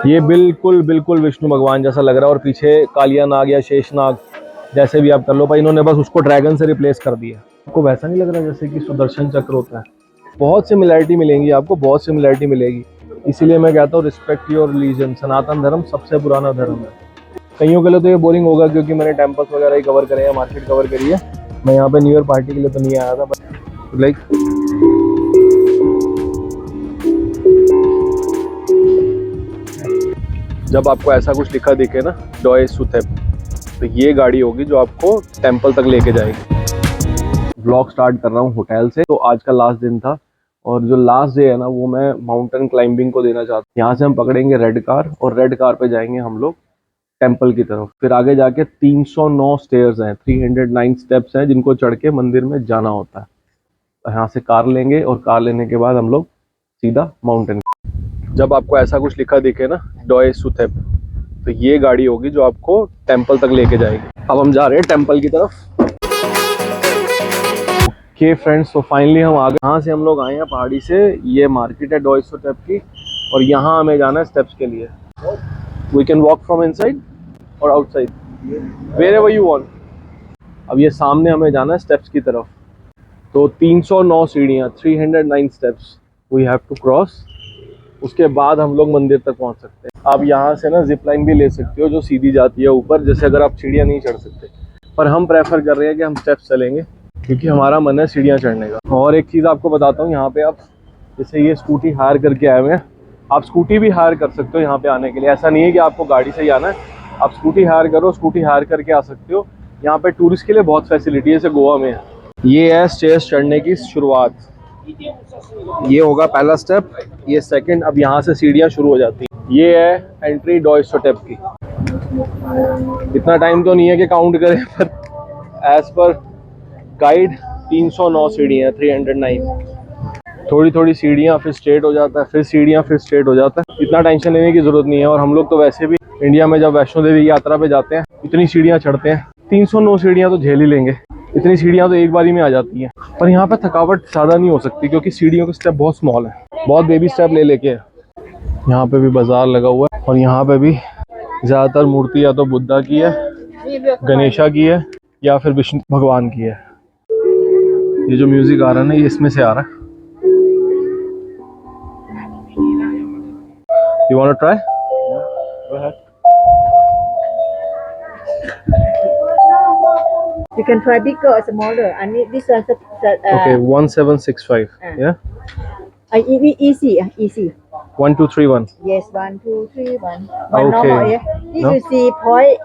ये बिल्कुल बिल्कुल विष्णु भगवान जैसा लग रहा है और पीछे कालिया नाग या शेष नाग जैसे भी आप कर लो, पर इन्होंने बस उसको ड्रैगन से रिप्लेस कर दिया। आपको वैसा नहीं लग रहा जैसे कि सुदर्शन चक्र होता है? बहुत सिमिलैरिटी मिलेंगी आपको, बहुत सिमिलैरिटी मिलेगी। इसीलिए मैं कहता हूँ रिस्पेक्ट योर रिलीजन। सनातन धर्म सबसे पुराना धर्म है। कईयों के लिए तो ये बोरिंग होगा क्योंकि मैंने टेम्पल्स वगैरह ही कवर करे हैं, मार्केट कवर करी है। मैं यहाँ पे न्यू ईयर पार्टी के लिए तो नहीं आया था, बट लाइक जब आपको ऐसा कुछ लिखा दिखे ना, डॉय सुथेप, तो ये गाड़ी होगी जो आपको टेम्पल तक लेके जाएगी। व्लॉग स्टार्ट कर रहा हूँ होटल से। तो आज का लास्ट दिन था और जो लास्ट डे है ना वो मैं माउंटेन क्लाइंबिंग को देना चाहता हूँ। यहाँ से हम पकड़ेंगे रेड कार और रेड कार पे जाएंगे हम लोग टेम्पल की तरफ। फिर आगे जाके 309 स्टेयर्स हैं, 309 स्टेप्स हैं जिनको चढ़ के मंदिर में जाना होता है। तो यहाँ से कार लेंगे और कार लेने के बाद हम लोग सीधा माउंटेन। जब आपको ऐसा कुछ लिखा दिखे ना, डॉय सुथेप, तो ये गाड़ी होगी जो आपको टेम्पल तक लेके जाएगी। अब हम जा रहे हैं टेम्पल की तरफ। ओके फ्रेंड्स, तो फाइनली हम आ गए। यहाँ से हम लोग आए हैं पहाड़ी से। ये मार्केट है डॉय सुथेप की और यहाँ हमें जाना है स्टेप्स के लिए। We can walk from inside और आउटसाइड, वेयरएवर यू वांट। अब ये सामने हमें जाना है स्टेप्स की तरफ। तो 309 सीढ़ियाँ, 309 steps we have to cross. उसके बाद हम लोग मंदिर तक पहुंच सकते हैं। आप यहाँ से ना जिप लाइन भी ले सकते हो जो सीधी जाती है ऊपर, जैसे अगर आप सीढ़ियाँ नहीं चढ़ सकते। पर हम प्रेफर कर रहे हैं कि हम स्टेप्स चलेंगे क्योंकि हमारा मन है सीढ़ियाँ चढ़ने का। और एक चीज़ आपको बताता हूँ, यहाँ पे आप जैसे ये स्कूटी हायर करके आए हुए हैं, आप स्कूटी भी हायर कर सकते हो यहाँ पे आने के लिए। ऐसा नहीं है कि आपको गाड़ी से ही आना है, आप स्कूटी हायर करो, स्कूटी हायर करके आ सकते हो। यहाँ पे टूरिस्ट के लिए बहुत फैसिलिटी है, जैसे गोवा में है। ये है स्टेयर्स चढ़ने की शुरुआत। ये होगा पहला स्टेप, ये सेकंड। अब यहाँ से सीढ़ियाँ शुरू हो जाती हैं। ये है एंट्री डॉय सुथेप की। इतना टाइम तो नहीं है कि काउंट करें, पर एज पर गाइड 309 सीढ़ियाँ, 309। थोड़ी थोड़ी सीढ़ियाँ, फिर स्ट्रेट हो जाता है, फिर सीढ़ियाँ, फिर स्ट्रेट हो जाता है। इतना टेंशन लेने की जरूरत नहीं है। और हम लोग तो वैसे भी इंडिया में जब वैष्णो देवी की यात्रा पे जाते हैं इतनी सीढ़ियाँ चढ़ते हैं, 309 सीढ़ियाँ तो झेल ही लेंगे। इतनी सीढ़ियाँ तो एक बारी में आ जाती हैं। पर यहाँ पे थकावट ज़्यादा नहीं हो सकती क्योंकि सीढ़ियों के स्टेप बहुत स्मॉल है, बहुत बेबी स्टेप ले लेके। यहाँ पे भी बाजार लगा हुआ है और यहाँ पे भी ज़्यादातर मूर्ति या तो बुद्धा की है, गणेशा की है, या फिर विष्णु भगवान की है। ये जो म्यूजिक आ रहा है ना, ये इसमें से आ रहा है। You want to try? Go ahead. You can try bigger or smaller. I need this one. Okay, 1765. Yeah. Easy, easy. 1 2 3 1. Yes, 1, 2, 3, 1. One Okay. normal. Yeah. This No? you see point.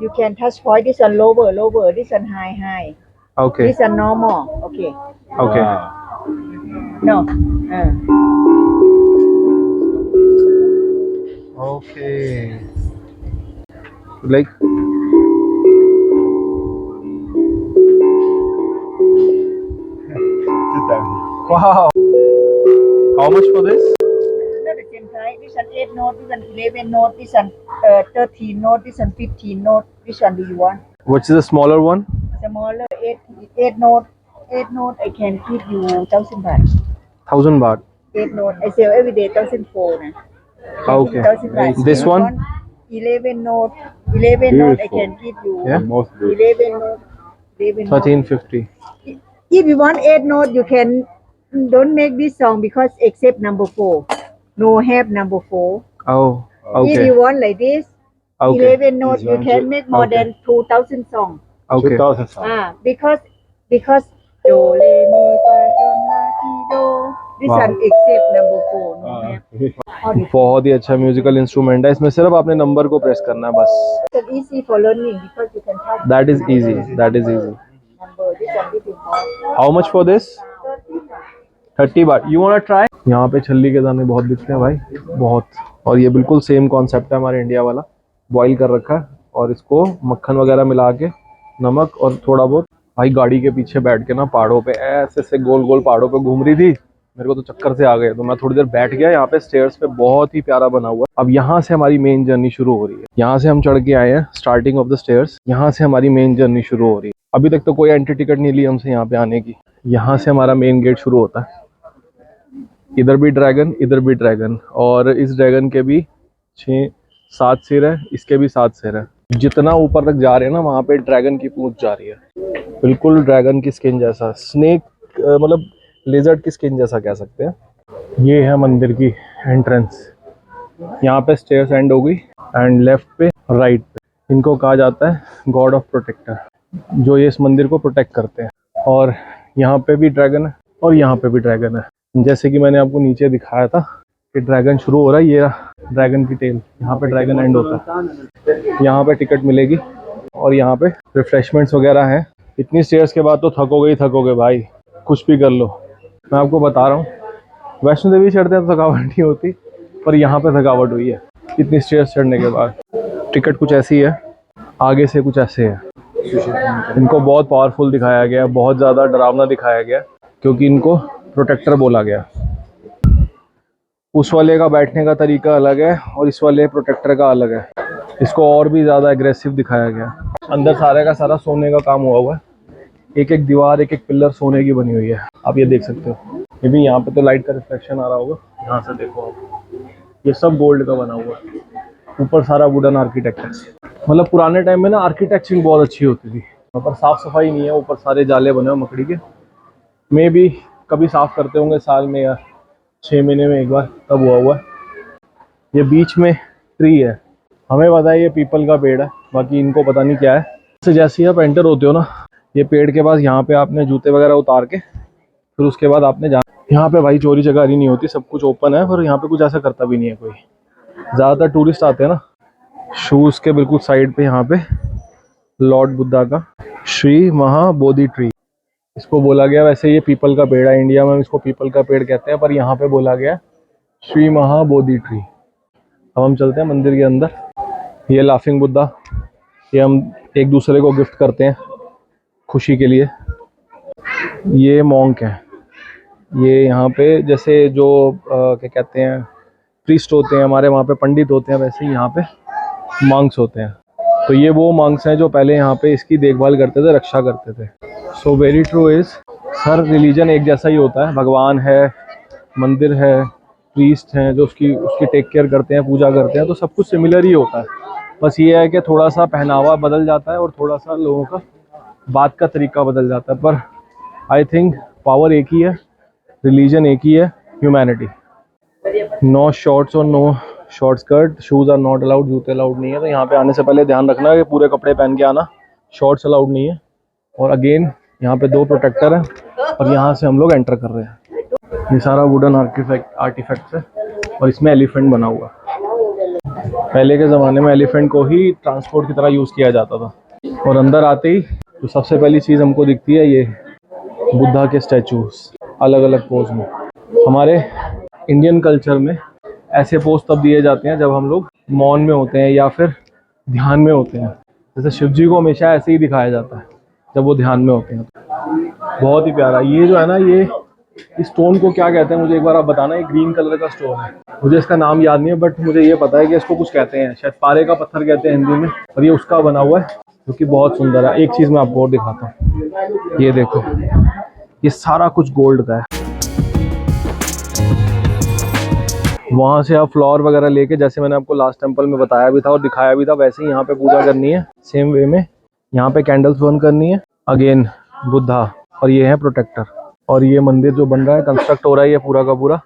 You can touch point. This one lower, lower. This one high, high. Okay. This one normal. Okay. Okay. No. Okay. Like. Wow. How much for this? Not the same price. This one 8 note. This one 11 note. This one 13 note. This one 15 note. Which one do you want? Which is the smaller one? Smaller 8 note. 8 note. I can give you 1,000 baht. 1000 baht. 8 note. I sell every day 1,400. Okay. 1,000 baht. This one? 11 note. 11 note. I can give you. Yeah. 11 note. 11 note. 1350. If you want 8 note, you can don't make this song because except number 4. No have number 4. Oh. If Okay. you want like this, Okay. 11 note, you can make more than 2,000 songs. Okay. 2000 songs. Because do re mi fa sol la ti do. This Wow. one except number 4. No have. बहुत ही अच्छा musical instrument है। इसमें सिर्फ आपने number को press करना है बस। It's easy for learning because you can touch. That is easy. That is easy. Number. This one this is hard. How much for this? 30 baht. You wanna try? यहाँ पे छल्ली के दाने बहुत बिकते हैं भाई, बहुत। और ये बिल्कुल सेम कॉन्सेप्ट है हमारे इंडिया वाला। बॉईल कर रखा है और इसको मक्खन वगैरह मिला के, नमक और थोड़ा बहुत। भाई गाड़ी के पीछे बैठ के ना पहाड़ों पे ऐसे से गोल गोल पहाड़ों पे घूम रही थी, मेरे को तो चक्कर से आ गए। तो मैं थोड़ी देर बैठ गया यहाँ पे स्टेयर्स पे, बहुत ही प्यारा बना हुआ है। अब यहाँ से हमारी मेन जर्नी शुरू हो रही है। यहाँ से हम चढ़ के आए हैं स्टार्टिंग ऑफ द स्टेयर्स। यहाँ से हमारी मेन जर्नी शुरू हो रही है। अभी तक तो कोई एंट्री टिकट नहीं ली हमसे यहाँ पे आने की। यहाँ से हमारा मेन गेट शुरू होता है। इधर भी ड्रैगन, इधर भी ड्रैगन, और इस ड्रैगन के भी 6 7 सिर है, इसके भी 7 सिर है। जितना ऊपर तक जा रहे हैं ना वहाँ पे ड्रैगन की पूंछ जा रही है, बिल्कुल ड्रैगन की स्किन जैसा, स्नेक मतलब लेजर्ड की स्किन जैसा कह सकते हैं। ये है मंदिर की एंट्रेंस। यहाँ पे स्टेयर्स एंड होगी एंड लेफ्ट पे राइट पे इनको कहा जाता है गॉड ऑफ प्रोटेक्टर, जो ये इस मंदिर को प्रोटेक्ट करते हैं। और यहाँ पे भी ड्रैगन है और यहाँ पे भी ड्रैगन है। जैसे कि मैंने आपको नीचे दिखाया था कि ड्रैगन शुरू हो रहा है, ये ड्रैगन की टेल, यहाँ पे ड्रैगन एंड होता है। यहाँ पे टिकट मिलेगी और यहाँ पे रिफ्रेशमेंट्स वगैरह हैं। इतनी स्टेयर्स के बाद तो थकोगे ही थकोगे भाई, कुछ भी कर लो। मैं आपको बता रहा हूँ, वैष्णो देवी चढ़ते हैं तो थकावट नहीं होती, पर यहाँ पे थकावट हुई है इतनी स्टेयर्स चढ़ने के बाद। टिकट कुछ ऐसी है, आगे से कुछ ऐसे है। इनको बहुत पावरफुल दिखाया गया, बहुत ज़्यादा डरावना दिखाया गया, क्योंकि इनको प्रोटेक्टर बोला गया। उस वाले का बैठने का तरीका अलग है और इस वाले प्रोटेक्टर का अलग है। इसको और भी ज़्यादा एग्रेसिव दिखाया गया। अंदर सारे का सारा सोने का काम हुआ है, एक एक दीवार एक एक पिलर सोने की बनी हुई है, आप ये देख सकते हो। ये भी यहाँ पे तो लाइट का रिफ्लेक्शन आ रहा होगा, यहाँ से देखो आप, ये सब गोल्ड का बना हुआ है। ऊपर सारा वुडन आर्किटेक्चर, मतलब पुराने टाइम में ना आर्किटेक्चरिंग बहुत अच्छी होती थी। वहाँ पर साफ़ सफाई नहीं है, ऊपर सारे जाले बने हुए मकड़ी के। मे भी कभी साफ़ करते होंगे साल में या 6 महीने में एक बार, तब हुआ है। ये बीच में ट्री है, हमें पता है ये पीपल का पेड़ है, बाकी इनको पता नहीं क्या है। जैसे ही आप एंटर होते हो ना ये पेड़ के पास, यहाँ पे आपने जूते वगैरह उतार के फिर उसके बाद आपने यहाँ पे भाई चोरी चकारी नहीं होती, सब कुछ ओपन है, पर यहाँ पे कुछ ऐसा करता भी नहीं है कोई। ज़्यादातर टूरिस्ट आते हैं ना, शूज़ के बिल्कुल साइड पे यहाँ पे लॉर्ड बुद्धा का श्री महाबोधि ट्री इसको बोला गया। वैसे ये पीपल का पेड़ है, इंडिया में इसको पीपल का पेड़ कहते हैं, पर यहाँ पे बोला गया श्री महाबोधि ट्री। अब हम चलते हैं मंदिर के अंदर। ये लाफिंग बुद्धा, ये हम एक दूसरे को गिफ्ट करते हैं खुशी के लिए। ये मॉन्क है, ये यहाँ पे जैसे जो क्या कहते हैं प्रीस्ट होते हैं हमारे, वहाँ पे पंडित होते हैं, वैसे ही यहाँ पे मॉन्क्स होते हैं। तो ये वो मॉन्क्स हैं जो पहले यहाँ पे इसकी देखभाल करते थे, रक्षा करते थे। So very true is, her religion एक जैसा ही होता है। भगवान है, मंदिर है, प्रीस्ट हैं जो उसकी टेक केयर करते हैं, पूजा करते हैं, तो सब कुछ सिमिलर ही होता है। बस ये है कि थोड़ा सा पहनावा बदल जाता है और थोड़ा सा लोगों का बात का तरीका बदल जाता है, पर आई थिंक पावर एक ही है, रिलीजन एक ही है, ह्यूमैनिटी। नो शॉर्ट्स और no short skirt, shoes are not allowed, जूते अलाउड नहीं है। तो यहाँ पे आने से पहले ध्यान रखना है कि पूरे कपड़े पहन के आना, शॉर्ट्स अलाउड नहीं है। और अगेन यहाँ पे 2 प्रोटेक्टर हैं और यहाँ से हम लोग एंटर कर रहे हैं। ये सारा वुडन आर्टिफैक्ट्स है और इसमें एलिफेंट बना हुआ। पहले के ज़माने में एलिफेंट को ही ट्रांसपोर्ट की तरह यूज़ किया जाता था। और अंदर आते ही तो सबसे पहली चीज़ हमको दिखती है ये बुद्धा के स्टैचूज अलग अलग पोज में। हमारे इंडियन कल्चर में ऐसे पोज तब दिए जाते हैं जब हम लोग मौन में होते हैं या फिर ध्यान में होते हैं। जैसे शिव जी को हमेशा ऐसे ही दिखाया जाता है जब वो ध्यान में होते हैं। बहुत ही प्यारा। ये जो है ना, ये इस स्टोन को क्या कहते हैं मुझे एक बार आप बताना। ये ग्रीन कलर का स्टोन है, मुझे इसका नाम याद नहीं है, बट मुझे ये पता है कि इसको कुछ कहते हैं, शायद पारे का पत्थर कहते हैं हिंदी में, और ये उसका बना हुआ है जो कि बहुत सुंदर है। एक चीज़ मैं आपको और दिखाता हूँ, ये देखो, ये सारा कुछ गोल्ड का है। वहाँ से आप फ्लावर वगैरह लेके, जैसे मैंने आपको लास्ट टेम्पल में बताया भी था और दिखाया भी था, वैसे ही यहाँ पे पूजा करनी है सेम वे में। यहाँ पे कैंडल्स बर्न करनी है। अगेन बुद्धा, और ये है प्रोटेक्टर। और ये मंदिर जो बन रहा है, कंस्ट्रक्ट हो रहा है, ये पूरा का पूरा,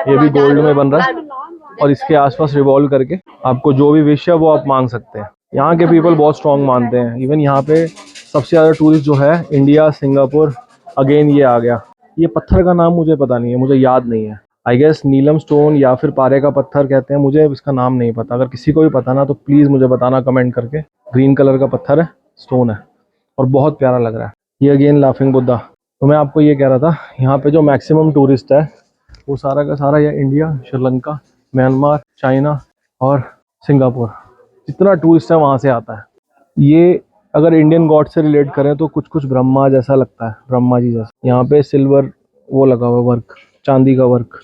ये भी गोल्ड में बन रहा है। और इसके आसपास रिवॉल्व करके आपको जो भी विश है वो आप मांग सकते हैं। यहाँ के पीपल बहुत स्ट्रॉन्ग मानते हैं। इवन यहाँ पे सबसे ज़्यादा टूरिस्ट जो है इंडिया, सिंगापुर। अगेन ये आ गया, ये पत्थर का नाम मुझे पता नहीं है, मुझे याद नहीं है। आई गेस नीलम स्टोन या फिर पारे का पत्थर कहते हैं, मुझे इसका नाम नहीं पता। अगर किसी को भी पता ना तो प्लीज़ मुझे बताना कमेंट करके। ग्रीन कलर का पत्थर है, स्टोन है, और बहुत प्यारा लग रहा है। ये अगेन लाफिंग बुद्धा। तो मैं आपको ये कह रहा था, यहाँ पे जो मैक्सिमम टूरिस्ट है वो सारा का सारा या इंडिया, श्रीलंका, म्यांमार, चाइना और सिंगापुर, जितना टूरिस्ट है वहाँ से आता है। ये अगर इंडियन गॉड से रिलेट करें तो कुछ कुछ ब्रह्मा जैसा लगता है, ब्रह्मा जी जैसा। यहाँ पे सिल्वर वो लगा हुआ वर्क, चांदी का work,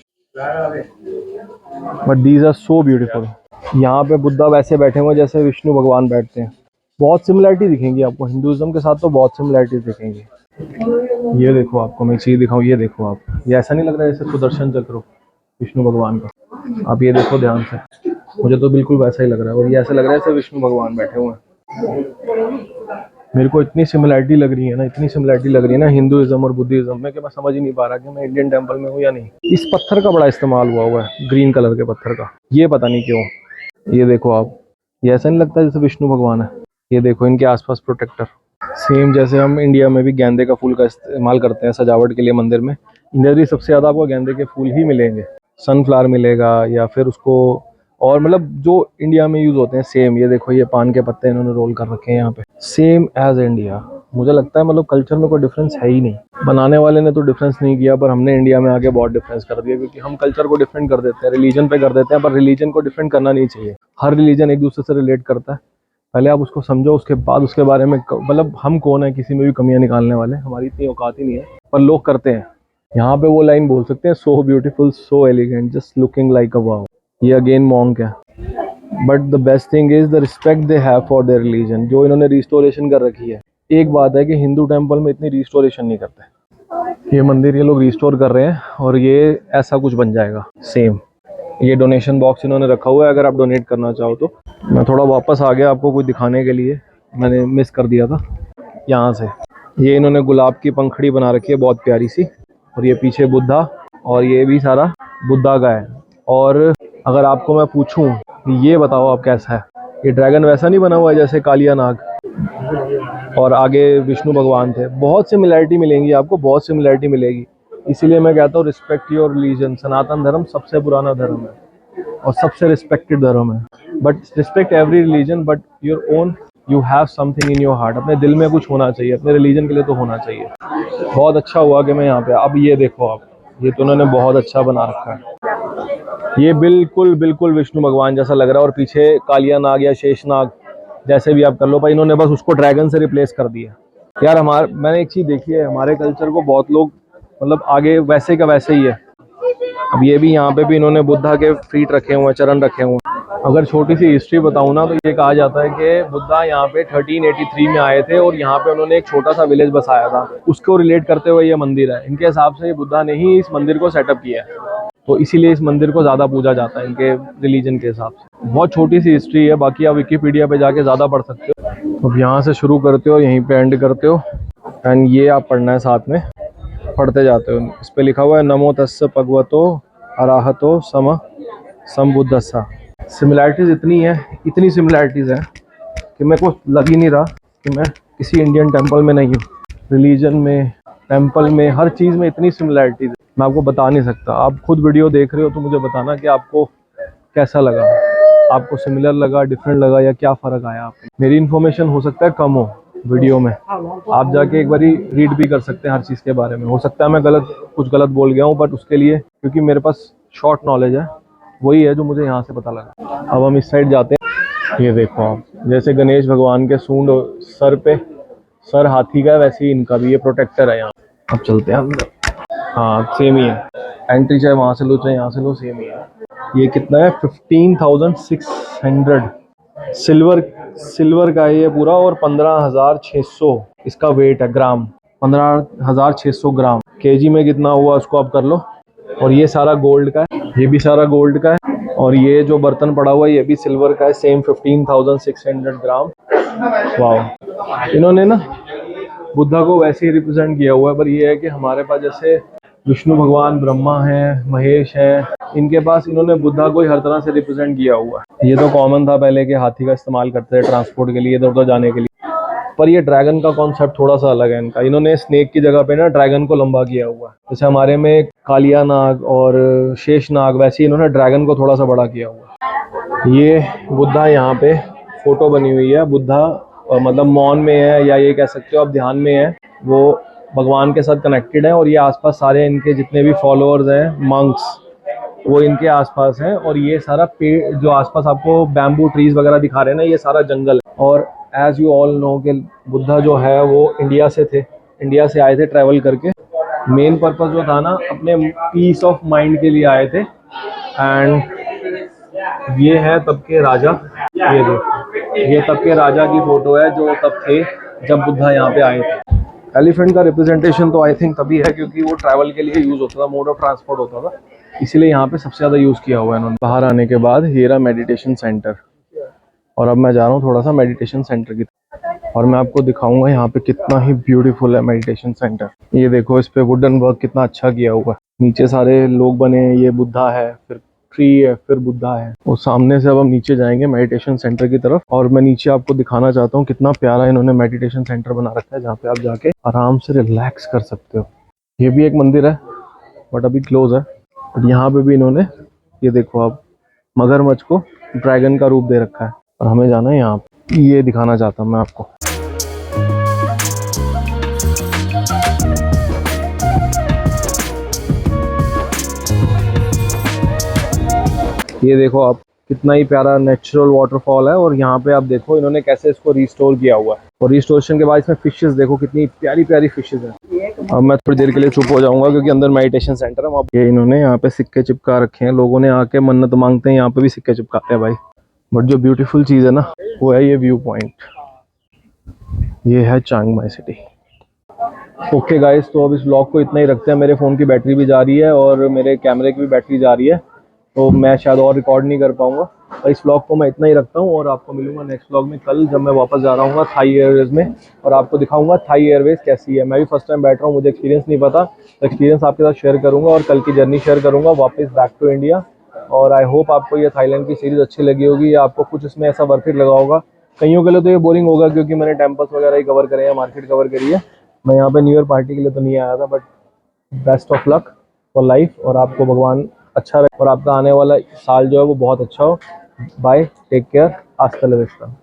but these are so beautiful. यहाँ पे बुद्धा वैसे बैठे हुए जैसे विष्णु भगवान बैठते हैं। बहुत सिमिलरिटी दिखेंगी आपको हिंदुज़म के साथ, तो बहुत सिमिलरिटी दिखेंगी। ये देखो, आपको मैं एक चीज़ दिखाऊँ, ये देखो आप, ये ऐसा नहीं लग रहा है जैसे सुदर्शन चक्र हो विष्णु भगवान का। आप ये देखो ध्यान से, मुझे तो बिल्कुल वैसा ही लग रहा है, और ये ऐसा लग रहा है जैसे विष्णु भगवान बैठे हुए हैं। मेरे को इतनी सिमिलैरिटी लग रही है ना, इतनी सिमिलैरिटी लग रही है ना हिंदुइज्म और बुद्धिज्म में, कि मैं समझ ही नहीं पा रहा कि मैं इंडियन टेम्पल में हूँ या नहीं। इस पत्थर का बड़ा इस्तेमाल हुआ है, ग्रीन कलर के पत्थर का, ये पता नहीं क्यों। ये देखो आप, ये ऐसा नहीं लगता जैसे विष्णु भगवान है। ये देखो इनके आसपास प्रोटेक्टर, सेम जैसे हम इंडिया में भी गेंदे का फूल का इस्तेमाल करते हैं सजावट के लिए मंदिर में, इधर भी सबसे ज़्यादा आपको गेंदे के फूल ही मिलेंगे। सनफ्लावर मिलेगा, या फिर उसको, और मतलब जो इंडिया में यूज़ होते हैं सेम। ये देखो ये पान के पत्ते इन्होंने रोल कर रखे हैं यहाँ पे, सेम एज इंडिया। मुझे लगता है मतलब कल्चर में कोई डिफरेंस है ही नहीं। बनाने वाले ने तो डिफरेंस नहीं किया, पर हमने इंडिया में आके बहुत डिफरेंस कर दिया, क्योंकि हम कल्चर को डिफरेंट कर देते हैं, रिलीजन पे कर देते हैं। पर रिलीजन को डिफरेंट करना नहीं चाहिए। हर रिलीजन एक दूसरे से रिलेट करता है, पहले आप उसको समझो, उसके बाद उसके बारे में मतलब हम कौन है किसी में भी कमियां निकालने वाले, हमारी इतनी औकात ही नहीं है, पर लोग करते हैं। यहाँ पे वो लाइन बोल सकते हैं, so beautiful so elegant just looking like a wow. ये अगेन मॉन्क है, but the best thing is the respect they have for their religion, जो इन्होंने रिस्टोरेशन कर रखी है। एक बात है कि हिंदू टेम्पल में इतनी रिस्टोरेशन नहीं करते। ये मंदिर ये लोग रिस्टोर कर रहे हैं, और ये ऐसा कुछ बन जाएगा सेम। ये डोनेशन बॉक्स इन्होंने रखा हुआ है, अगर आप डोनेट करना चाहो तो। मैं थोड़ा वापस आ गया आपको कुछ दिखाने के लिए, मैंने मिस कर दिया था यहाँ से। ये इन्होंने गुलाब की पंखड़ी बना रखी है बहुत प्यारी सी, और ये पीछे बुद्धा, और ये भी सारा बुद्धा का है। और अगर आपको मैं पूछूं ये बताओ आप कैसा है, ये ड्रैगन वैसा नहीं बना हुआ है जैसे कालिया नाग, और आगे विष्णु भगवान थे। बहुत सिमिलैरिटी मिलेंगी आपको, बहुत सिमिलैरिटी मिलेगी। इसीलिए मैं कहता हूँ रिस्पेक्ट योर रिलीजन। सनातन धर्म सबसे पुराना धर्म है और सबसे रिस्पेक्टेड धर्म है। But respect every religion, but your own, you have something in your heart. अपने दिल में कुछ होना चाहिए, अपने रिलीजन के लिए तो होना चाहिए। बहुत अच्छा हुआ कि मैं यहाँ पे। अब ये देखो आप, ये तो उन्होंने बहुत अच्छा बना रखा है। ये बिल्कुल बिल्कुल विष्णु भगवान जैसा लग रहा है, और पीछे कालिया नाग या शेष नाग, जैसे भी आप कर लो भाई, इन्होंने बस उसको ड्रैगन से रिप्लेस कर दिया। यार मैंने एक चीज़ देखी है, हमारे कल्चर को बहुत लोग मतलब आगे वैसे का वैसे ही है। अब ये भी यहाँ पे भी इन्होंने बुद्धा के फीट रखे हुए हैं, चरण रखे हुए हैं। अगर छोटी सी हिस्ट्री बताऊँ ना, तो ये कहा जाता है कि बुद्धा यहाँ पे 1383 में आए थे, और यहाँ पे उन्होंने एक छोटा सा विलेज बसाया था। उसको रिलेट करते हुए ये मंदिर है। इनके हिसाब से बुद्धा ने ही इस मंदिर को सेटअप किया है, तो इसीलिए इस मंदिर को ज़्यादा पूजा जाता है इनके रिलीजन के हिसाब से। बहुत छोटी सी हिस्ट्री है, बाकी आप विकिपीडिया पे जाके ज़्यादा पढ़ सकते हो। अब यहाँ से शुरू करते हो, यहीं पे एंड करते हो, एंड ये आप पढ़ना है साथ में, पढ़ते जाते हो। इस पे लिखा हुआ है नमो तस्स भगवतो अराहतो सम्बुद्धस्सा। सिमिलैरिटीज़ इतनी सिमिलैरिटीज़ हैं कि मेरे को लग ही नहीं रहा कि मैं किसी इंडियन टेम्पल में नहीं हूँ। रिलीजन में, टेम्पल में, हर चीज़ में इतनी सिमिलैरिटीज़ है, मैं आपको बता नहीं सकता। आप खुद वीडियो देख रहे हो तो मुझे बताना कि आपको कैसा लगा, आपको सिमिलर लगा, डिफरेंट लगा, या क्या फ़र्क आया आपको। मेरी इन्फॉर्मेशन हो सकता है कम हो वीडियो में, आप जाके एक बारी रीड भी कर सकते हैं हर चीज़ के बारे में। हो सकता है मैं कुछ गलत बोल गया हूँ, बट उसके लिए क्योंकि मेरे पास शॉर्ट नॉलेज है, वही है जो मुझे यहाँ से पता लगा। अब हम इस साइड जाते हैं। ये देखो आप, जैसे गणेश भगवान के सूंड सर हाथी का है, वैसे ही इनका भी ये प्रोटेक्टर है यहाँ। अब चलते हैं अंदर। हाँ सेम ही है, एंट्री चाहे वहाँ से लो चाहे यहाँ से लो, सेम ही है। ये कितना है, 15,600 सिल्वर का है ये पूरा, और 15,600 इसका वेट है, ग्राम 15,600 ग्राम। केजी में कितना हुआ उसको आप कर लो। और ये सारा गोल्ड का है, ये भी सारा गोल्ड का है, और ये जो बर्तन पड़ा हुआ है ये भी सिल्वर का है, सेम 15,600 ग्राम। वाह, इन्होंने ना बुद्धा को वैसे ही रिप्रेजेंट किया हुआ है, पर ये है कि हमारे पास जैसे विष्णु भगवान, ब्रह्मा है, महेश है, इनके पास इन्होंने बुद्धा को ही हर तरह से रिप्रेजेंट किया हुआ है। ये तो कॉमन था पहले कि हाथी का इस्तेमाल करते थे ट्रांसपोर्ट के लिए, इधर उधर जाने के लिए, पर ये ड्रैगन का कॉन्सेप्ट थोड़ा सा अलग है इनका। इन्होंने स्नेक की जगह पे ना ड्रैगन को लंबा किया हुआ है। जैसे हमारे में कालिया नाग और शेष नाग, वैसे ही इन्होंने ड्रैगन को थोड़ा सा बड़ा किया हुआ है। ये बुद्धा यहाँ पे फोटो बनी हुई है, बुद्धा मतलब मौन में है, या ये कह सकते हो आप ध्यान में है, वो भगवान के साथ कनेक्टेड है। और ये आसपास सारे इनके जितने भी फॉलोअर्स हैं, मंक्स, वो इनके आसपास हैं। और ये सारा पेड़ जो आसपास आपको बैम्बू ट्रीज वगैरह दिखा रहे हैं ना, ये सारा जंगल है। और एज यू ऑल नो कि बुद्धा जो है वो इंडिया से थे, इंडिया से आए थे ट्रैवल करके। मेन पर्पस जो था ना, अपने पीस ऑफ माइंड के लिए आए थे। एंड ये है तब के राजा, ये देखो, ये तब के राजा की फोटो है जो तब थे जब बुद्धा यहाँ पे आए थे। एलिफेंट का रिप्रेजेंटेशन तो आई थिंक तभी है क्योंकि वो ट्रैवल के लिए यूज होता था, मोड ऑफ ट्रांसपोर्ट होता था। इसीलिए यहाँ पे सबसे ज़्यादा यूज़ किया हुआ है इन्होंने। बाहर आने के बाद ये रहा मेडिटेशन सेंटर, और अब मैं जा रहा हूँ थोड़ा सा मेडिटेशन सेंटर की तरफ, और मैं आपको दिखाऊंगा यहाँ पे कितना ही ब्यूटीफुल है मेडिटेशन सेंटर। ये देखो इस पे वुडन वर्क कितना अच्छा किया हुआ है, नीचे सारे लोग बने हैं, ये बुद्धा है, फिर ट्री है, फिर बुद्धा है। और सामने से अब हम नीचे जाएंगे मेडिटेशन सेंटर की तरफ, और मैं नीचे आपको दिखाना चाहता हूँ कितना प्यारा इन्होंने मेडिटेशन सेंटर बना रखा है, जहाँ पे आप जाके आराम से रिलैक्स कर सकते हो। ये भी एक मंदिर है बट अभी क्लोज है, बट यहाँ पे भी इन्होंने ये देखो आप मगरमच्छ को ड्रैगन का रूप दे रखा है, और हमें जाना है यहाँ पे। ये दिखाना चाहता हूँ मैं आपको। ये देखो आप कितना ही प्यारा नेचुरल वाटरफॉल है, और यहाँ पे आप देखो इन्होंने कैसे इसको रिस्टोर किया हुआ है, और रिस्टोरेशन के बाद इसमें फिशेस देखो कितनी प्यारी प्यारी फिशेस हैं। अब मैं थोड़ी देर के लिए चुप हो जाऊंगा क्योंकि अंदर मेडिटेशन सेंटर है। ये इन्होंने यहाँ पे सिक्के चिपका रखे हैं, लोगों ने आके मन्नत मांगते हैं, यहाँ पे भी सिक्के चिपकाते हैं भाई। बट जो ब्यूटीफुल चीज़ है ना वो है ये व्यू पॉइंट, ये है चांग माई सिटी। ओके गाइस, तो अब इस ब्लॉग को इतना ही रखते हैं। मेरे फ़ोन की बैटरी भी जा रही है और मेरे कैमरे की भी बैटरी जा रही है, तो मैं शायद और रिकॉर्ड नहीं कर पाऊंगा। तो इस ब्लॉग को मैं इतना ही रखता हूँ, और आपको मिलूंगा नेक्स्ट ब्लॉग में कल, जब मैं वापस जा रहा हूँ थाई एयरवेज में, और आपको दिखाऊंगा थाई एयरवेज कैसी है। मैं भी फर्स्ट टाइम बैठ रहा हूँ, मुझे एक्सपीरियंस नहीं पता, तो एक्सपीरियंस आपके साथ शेयर करूँगा, और कल की जर्नी शेयर करूँगा वापस बैक टू इंडिया। और आई होप आपको ये थाईलैंड की सीरीज़ अच्छी लगी होगी, या आपको कुछ इसमें ऐसा वर्थ इट लगा होगा। कईयों के लिए तो ये बोरिंग होगा क्योंकि मैंने टेम्पल्स वगैरह ही कवर करे हैं, मार्केट कवर करी है। मैं यहाँ पे न्यू ईयर पार्टी के लिए तो नहीं आया था, but best of luck for life, और आपको भगवान अच्छा रहे, और आपका आने वाला साल जो है वो बहुत अच्छा हो। बाय, टेक केयर, हasta la vista।